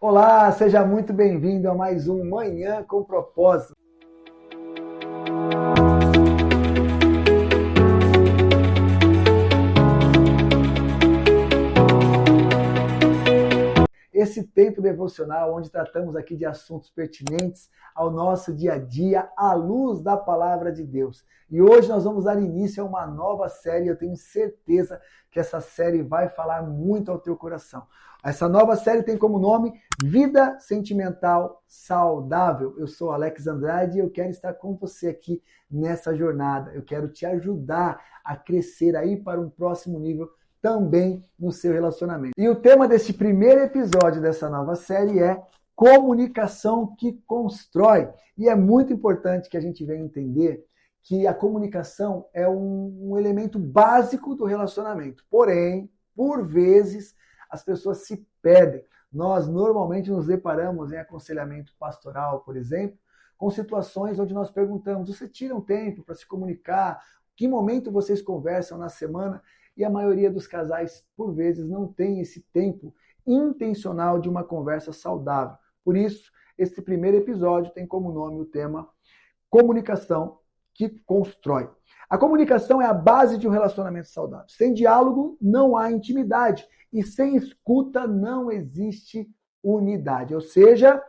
Olá, seja muito bem-vindo a mais um Manhã com Propósito. Esse tempo devocional onde tratamos aqui de assuntos pertinentes ao nosso dia a dia, à luz da palavra de Deus. E hoje nós vamos dar início a uma nova série, eu tenho certeza que essa série vai falar muito ao teu coração. Essa nova série tem como nome Vida Sentimental Saudável. Eu sou Alex Andrade e eu quero estar com você aqui nessa jornada. Eu quero te ajudar a crescer aí para um próximo nível também no seu relacionamento. E o tema deste primeiro episódio dessa nova série é comunicação que constrói. E é muito importante que a gente venha entender que a comunicação é um elemento básico do relacionamento. Porém, por vezes, as pessoas se perdem. Nós normalmente nos deparamos em aconselhamento pastoral, por exemplo, com situações onde nós perguntamos, você tira um tempo para se comunicar? Que momento vocês conversam na semana? E a maioria dos casais, por vezes, não tem esse tempo intencional de uma conversa saudável. Por isso, esse primeiro episódio tem como nome o tema Comunicação que Constrói. A comunicação é a base de um relacionamento saudável. Sem diálogo, não há intimidade. E sem escuta, não existe unidade. Ou seja,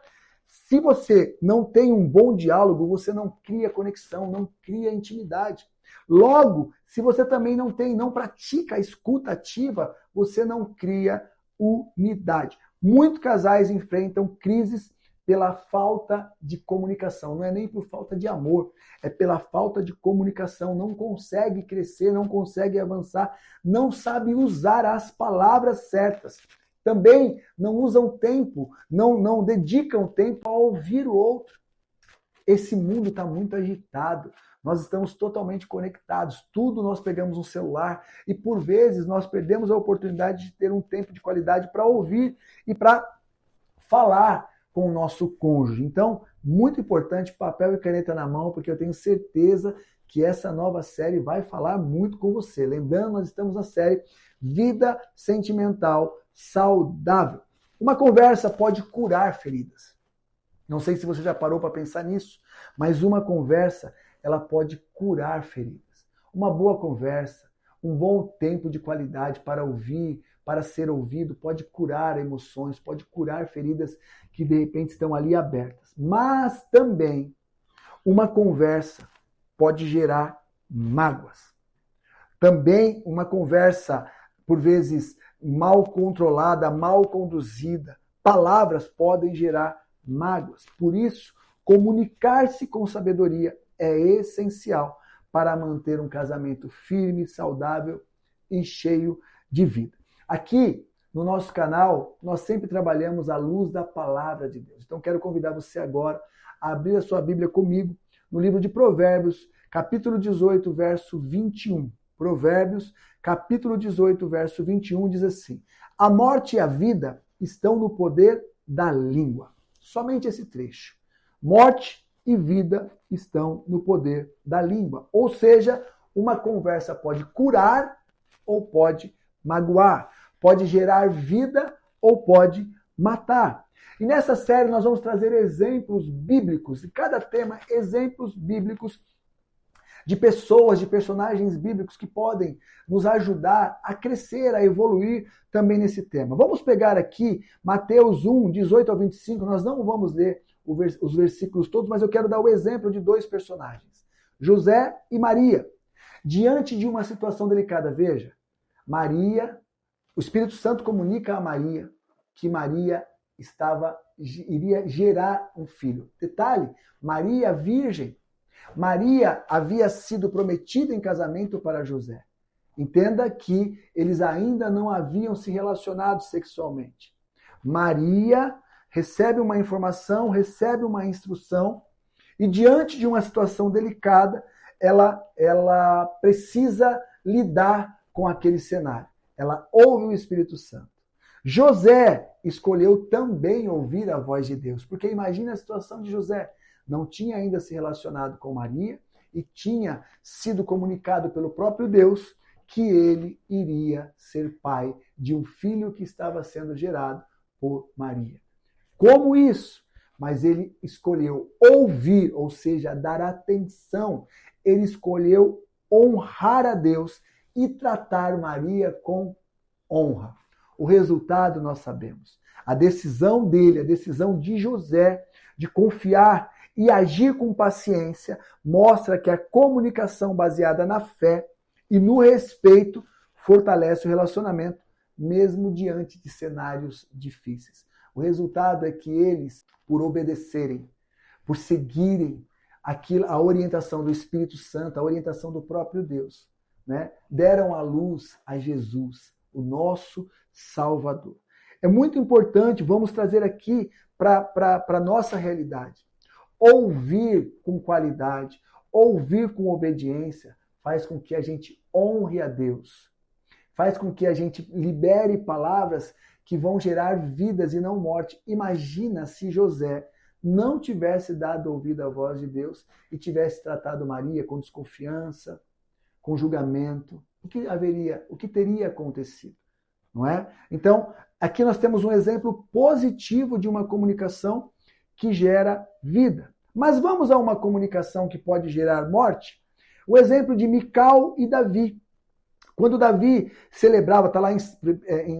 se você não tem um bom diálogo, você não cria conexão, não cria intimidade. Logo, se você também não pratica a escuta ativa, você não cria unidade. Muitos casais enfrentam crises pela falta de comunicação. Não é nem por falta de amor, é pela falta de comunicação. Não consegue crescer, não consegue avançar, não sabe usar as palavras certas. Também não usam tempo, não dedicam tempo a ouvir o outro. Esse mundo está muito agitado. Nós estamos totalmente conectados. Tudo nós pegamos um celular e, por vezes, nós perdemos a oportunidade de ter um tempo de qualidade para ouvir e para falar com o nosso cônjuge. Então, muito importante, papel e caneta na mão, porque eu tenho certeza que essa nova série vai falar muito com você. Lembrando, nós estamos na série Vida Sentimental Saudável. Uma conversa pode curar feridas. Não sei se você já parou para pensar nisso, mas uma conversa, ela pode curar feridas. Uma boa conversa, um bom tempo de qualidade para ouvir, para ser ouvido, pode curar emoções, pode curar feridas que de repente estão ali abertas. Mas também uma conversa pode gerar mágoas. Também uma conversa, por vezes, mal controlada, mal conduzida, palavras podem gerar mágoas. Por isso, comunicar-se com sabedoria é essencial para manter um casamento firme, saudável e cheio de vida. Aqui, no nosso canal, nós sempre trabalhamos à luz da palavra de Deus. Então, quero convidar você agora a abrir a sua Bíblia comigo no livro de Provérbios, capítulo 18, verso 21. Provérbios, capítulo 18, verso 21, diz assim: a morte e a vida estão no poder da língua. Somente esse trecho. Morte e vida estão no poder da língua. Ou seja, uma conversa pode curar ou pode magoar. Pode gerar vida ou pode matar. E nessa série nós vamos trazer exemplos bíblicos. E cada tema, exemplos bíblicos de pessoas, de personagens bíblicos que podem nos ajudar a crescer, a evoluir também nesse tema. Vamos pegar aqui Mateus 1, 18 ao 25. Nós não vamos ler os versículos todos, mas eu quero dar o exemplo de dois personagens, José e Maria. Diante de uma situação delicada, veja, Maria, o Espírito Santo comunica a Maria que Maria iria gerar um filho. Detalhe, Maria virgem. Maria havia sido prometida em casamento para José. Entenda que eles ainda não haviam se relacionado sexualmente. Maria recebe uma informação, recebe uma instrução, e diante de uma situação delicada, ela precisa lidar com aquele cenário. Ela ouve o Espírito Santo. José escolheu também ouvir a voz de Deus, porque imagina a situação de José. Não tinha ainda se relacionado com Maria e tinha sido comunicado pelo próprio Deus que ele iria ser pai de um filho que estava sendo gerado por Maria. Como isso? Mas ele escolheu ouvir, ou seja, dar atenção. Ele escolheu honrar a Deus e tratar Maria com honra. O resultado nós sabemos. A decisão dele, a decisão de José de confiar e agir com paciência mostra que a comunicação baseada na fé e no respeito fortalece o relacionamento, mesmo diante de cenários difíceis. O resultado é que eles, por obedecerem, por seguirem a orientação do Espírito Santo, a orientação do próprio Deus, né, deram à luz a Jesus, o nosso Salvador. É muito importante, vamos trazer aqui para a nossa realidade. Ouvir com qualidade, ouvir com obediência, faz com que a gente honre a Deus. Faz com que a gente libere palavras que vão gerar vidas e não morte. Imagina se José não tivesse dado ouvido à voz de Deus e tivesse tratado Maria com desconfiança, com julgamento. O que teria acontecido? Não é? Então, aqui nós temos um exemplo positivo de uma comunicação que gera vida. Mas vamos a uma comunicação que pode gerar morte? O exemplo de Mical e Davi. Quando Davi celebrava, está lá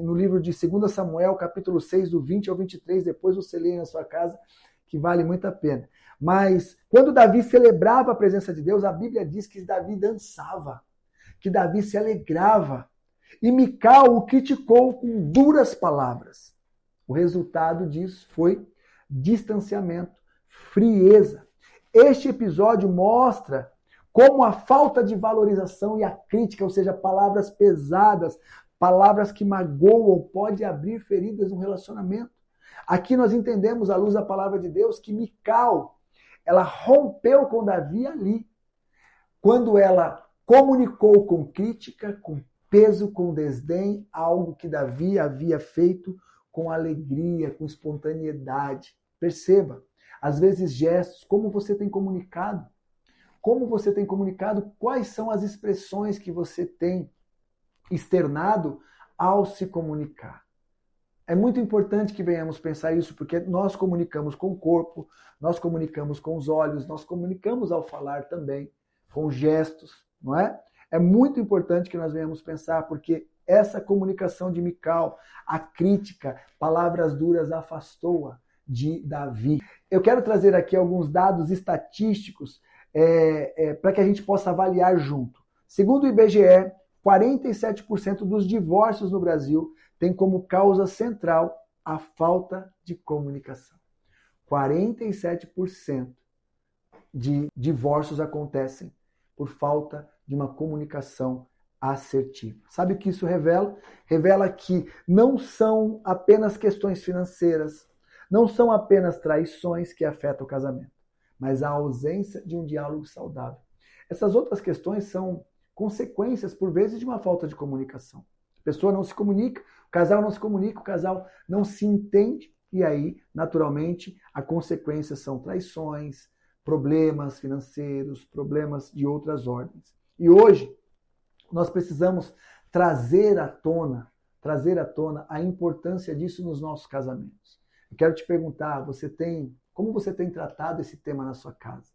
no livro de 2 Samuel, capítulo 6, do 20 ao 23, depois você lê na sua casa, que vale muito a pena. Mas quando Davi celebrava a presença de Deus, a Bíblia diz que Davi dançava, que Davi se alegrava. E Mical o criticou com duras palavras. O resultado disso foi distanciamento, frieza. Este episódio mostra como a falta de valorização e a crítica, ou seja, palavras pesadas, palavras que magoam, pode abrir feridas no relacionamento. Aqui nós entendemos, à luz da palavra de Deus, que Mical, ela rompeu com Davi ali, quando ela comunicou com crítica, com peso, com desdém, algo que Davi havia feito com alegria, com espontaneidade. Perceba, às vezes gestos, como você tem comunicado. Como você tem comunicado, quais são as expressões que você tem externado ao se comunicar. É muito importante que venhamos pensar isso, porque nós comunicamos com o corpo, nós comunicamos com os olhos, nós comunicamos ao falar também, com gestos, não é? É muito importante que nós venhamos pensar, porque essa comunicação de Mical, a crítica, palavras duras, afastou-a de Davi. Eu quero trazer aqui alguns dados estatísticos para que a gente possa avaliar junto. Segundo o IBGE, 47% dos divórcios no Brasil tem como causa central a falta de comunicação. 47% de divórcios acontecem por falta de uma comunicação assertiva. Sabe o que isso revela? Revela que não são apenas questões financeiras, não são apenas traições que afetam o casamento, mas a ausência de um diálogo saudável. Essas outras questões são consequências, por vezes, de uma falta de comunicação. A pessoa não se comunica, o casal não se comunica, o casal não se entende, e aí, naturalmente, as consequências são traições, problemas financeiros, problemas de outras ordens. E hoje, nós precisamos trazer à tona a importância disso nos nossos casamentos. Eu quero te perguntar, como você tem tratado esse tema na sua casa?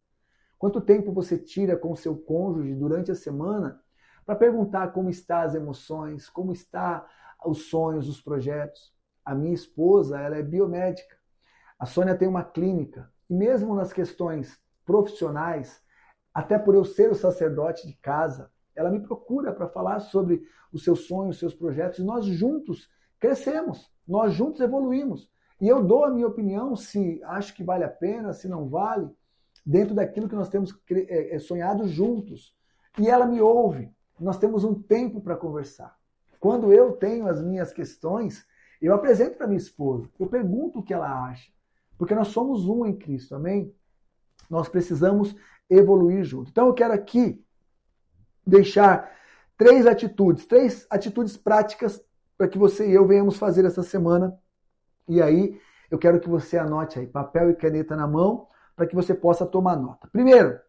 Quanto tempo você tira com o seu cônjuge durante a semana para perguntar como estão as emoções, como estão os sonhos, os projetos? A minha esposa, ela é biomédica. A Sônia tem uma clínica. E mesmo nas questões profissionais, até por eu ser o sacerdote de casa, ela me procura para falar sobre os seus sonhos, os seus projetos. E nós juntos crescemos, nós juntos evoluímos. E eu dou a minha opinião se acho que vale a pena, se não vale, dentro daquilo que nós temos sonhado juntos. E ela me ouve. Nós temos um tempo para conversar. Quando eu tenho as minhas questões, eu apresento para minha esposa. Eu pergunto o que ela acha. Porque nós somos um em Cristo, amém? Nós precisamos evoluir junto. Então eu quero aqui deixar três atitudes práticas para que você e eu venhamos fazer essa semana. E aí, eu quero que você anote aí, papel e caneta na mão, para que você possa tomar nota. Primeiro,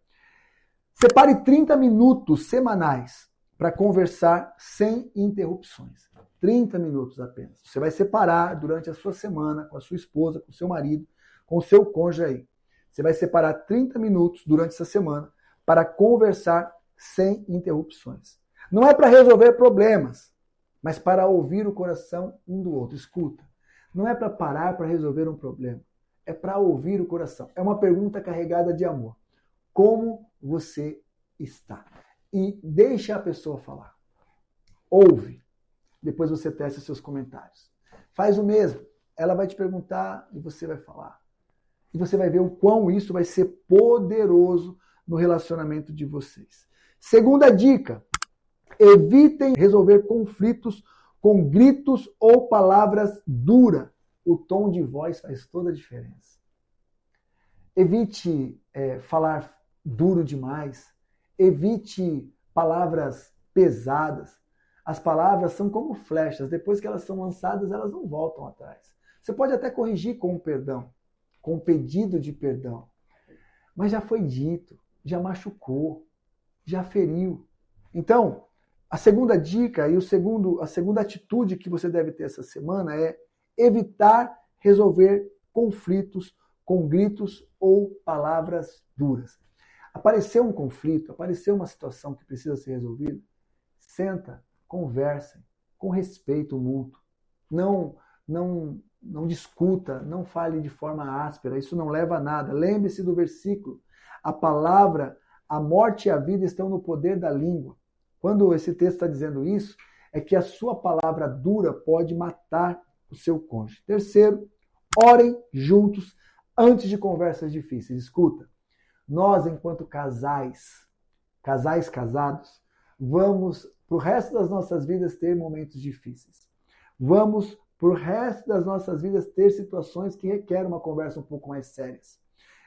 separe 30 minutos semanais para conversar sem interrupções. 30 minutos apenas. Você vai separar durante a sua semana com a sua esposa, com o seu marido, com o seu cônjuge aí. Você vai separar 30 minutos durante essa semana para conversar sem interrupções. Não é para resolver problemas, mas para ouvir o coração um do outro. Escuta, não é para parar para resolver um problema, é para ouvir o coração. É uma pergunta carregada de amor. Como você está? E deixa a pessoa falar. Ouve. Depois você testa seus comentários. Faz o mesmo. Ela vai te perguntar e você vai falar. E você vai ver o quão isso vai ser poderoso no relacionamento de vocês. Segunda dica. Evitem resolver conflitos com gritos ou palavras duras. O tom de voz faz toda a diferença. Evite falar duro demais. Evite palavras pesadas. As palavras são como flechas. Depois que elas são lançadas, elas não voltam atrás. Você pode até corrigir com um perdão, com um pedido de perdão. Mas já foi dito, já machucou, já feriu. Então, a segunda dica e a segunda atitude que você deve ter essa semana é evitar resolver conflitos com gritos ou palavras duras. Apareceu um conflito, apareceu uma situação que precisa ser resolvida, senta, conversem, com respeito mútuo. Não discuta, não fale de forma áspera, isso não leva a nada. Lembre-se do versículo, a palavra, a morte e a vida estão no poder da língua. Quando esse texto está dizendo isso, é que a sua palavra dura pode matar o seu cônjuge. Terceiro, orem juntos antes de conversas difíceis. Escuta, nós, enquanto casais casados, vamos, para o resto das nossas vidas, ter momentos difíceis. Vamos, para o resto das nossas vidas, ter situações que requerem uma conversa um pouco mais séria.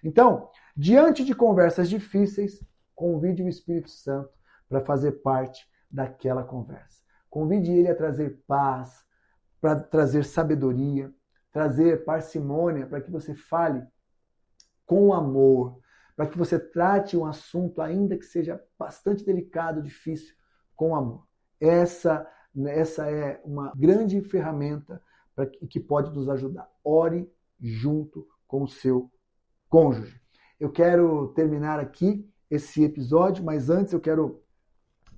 Então, diante de conversas difíceis, convide o Espírito Santo para fazer parte daquela conversa. Convide ele a trazer paz, para trazer sabedoria, trazer parcimônia, para que você fale com amor, para que você trate um assunto, ainda que seja bastante delicado, difícil, com amor. Essa é uma grande ferramenta que pode nos ajudar. Ore junto com o seu cônjuge. Eu quero terminar aqui esse episódio, mas antes eu quero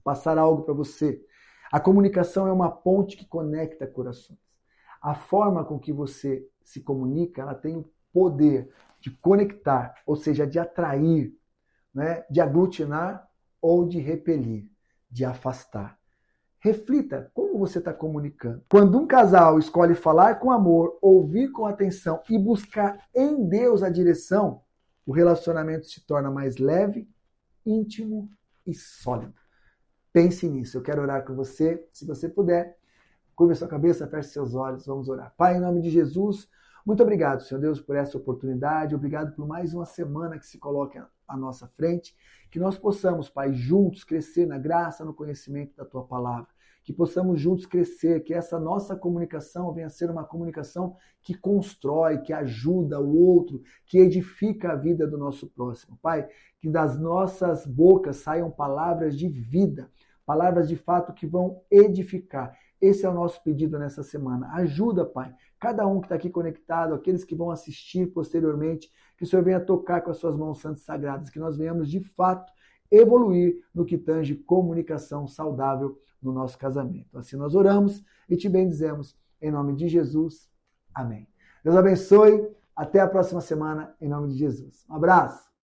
passar algo para você. A comunicação é uma ponte que conecta corações. A forma com que você se comunica, ela tem o poder de conectar, ou seja, de atrair, né? De aglutinar ou de repelir, de afastar. Reflita como você está comunicando. Quando um casal escolhe falar com amor, ouvir com atenção e buscar em Deus a direção, o relacionamento se torna mais leve, íntimo e sólido. Pense nisso. Eu quero orar com você. Se você puder, curva sua cabeça, feche seus olhos. Vamos orar. Pai, em nome de Jesus, muito obrigado, Senhor Deus, por essa oportunidade. Obrigado por mais uma semana que se coloca à nossa frente. Que nós possamos, Pai, juntos crescer na graça, no conhecimento da Tua palavra. Que possamos juntos crescer, que essa nossa comunicação venha a ser uma comunicação que constrói, que ajuda o outro, que edifica a vida do nosso próximo. Pai, que das nossas bocas saiam palavras de vida, palavras de fato que vão edificar. Esse é o nosso pedido nessa semana. Ajuda, Pai, cada um que está aqui conectado, aqueles que vão assistir posteriormente, que o Senhor venha tocar com as suas mãos santas e sagradas, que nós venhamos de fato evoluir no que tange comunicação saudável no nosso casamento. Assim nós oramos e te bendizemos em nome de Jesus. Amém. Deus abençoe. Até a próxima semana em nome de Jesus. Um abraço.